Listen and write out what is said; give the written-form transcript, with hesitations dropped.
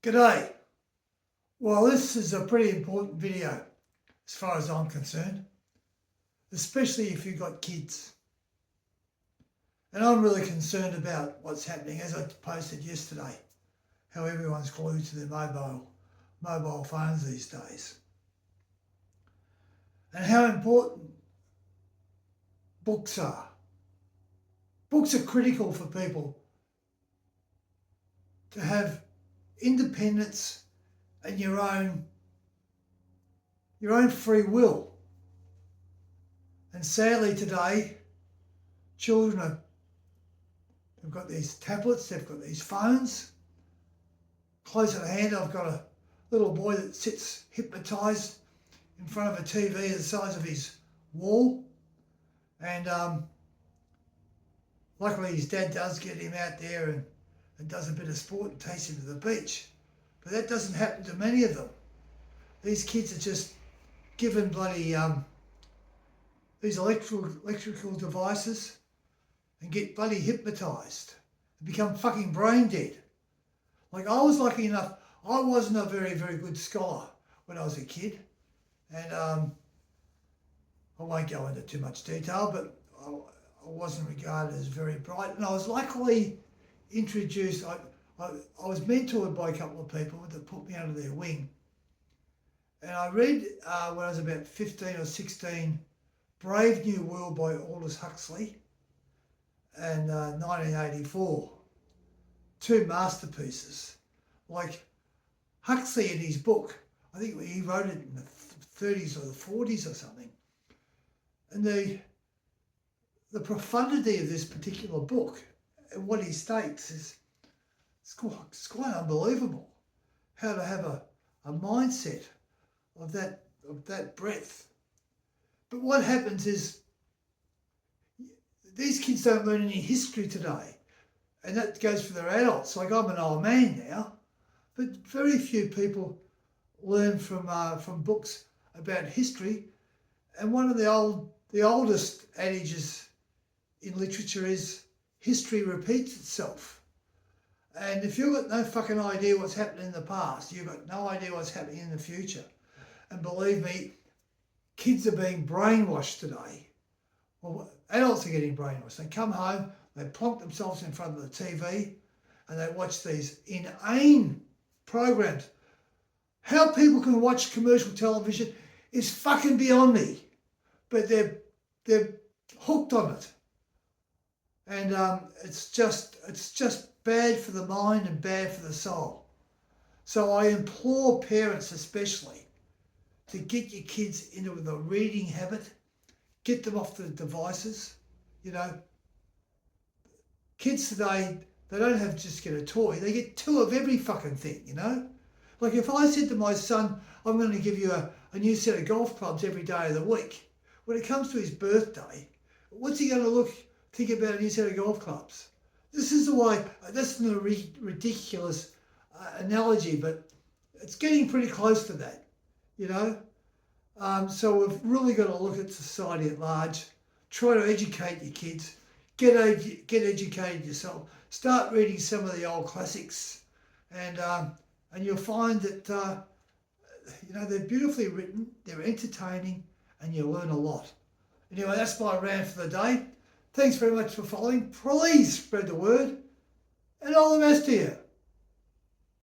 G'day. Well, this is a pretty important video as far as I'm concerned, especially if you've got kids. And I'm really concerned about what's happening, as I posted yesterday, how everyone's glued to their mobile phones these days. And how important books are. Books are critical for people to have independence and your own free will. And sadly today, children have got these tablets, they've got these phones. Close at hand, I've got a little boy that sits hypnotised in front of a TV the size of his wall. And luckily his dad does get him out there and does a bit of sport and takes him to the beach. But that doesn't happen to many of them. These kids are just given bloody these electrical devices and get bloody hypnotised and become fucking brain dead. Like, I was lucky enough, I wasn't a very, very good scholar when I was a kid. And I won't go into too much detail, but I wasn't regarded as very bright. And I was luckily introduced, I was mentored by a couple of people that put me under their wing. And I read, when I was about 15 or 16, Brave New World by Aldous Huxley, and 1984. Two masterpieces. Like, Huxley in his book, I think he wrote it in the 30s or the 40s or something. And the profundity of this particular book and what he states is it's quite unbelievable. How to have a mindset of that breadth. But what happens is these kids don't learn any history today. And that goes for their adults. Like, I'm an old man now, but very few people learn from books about history. And one of the oldest adages in literature is history repeats itself. And if you've got no fucking idea what's happened in the past, you've got no idea what's happening in the future. And believe me, kids are being brainwashed today. Well, adults are getting brainwashed. They come home, they plonk themselves in front of the TV and they watch these inane programs. How people can watch commercial television is fucking beyond me. But they're hooked on it. And it's just bad for the mind and bad for the soul. So I implore parents especially to get your kids into the reading habit, get them off the devices. You know, kids today, they don't have just get a toy, they get two of every fucking thing, you know? Like, if I said to my son, I'm going to give you a new set of golf clubs every day of the week, when it comes to his birthday, what's he going to think about a new set of golf clubs? This is the way, this is a ridiculous analogy, but it's getting pretty close to that, you know? So we've really got to look at society at large, try to educate your kids, get educated yourself, start reading some of the old classics, and you'll find that, you know, they're beautifully written, they're entertaining, and you'll learn a lot. Anyway, that's my rant for the day. Thanks very much for following. Please spread the word, and all the best to you.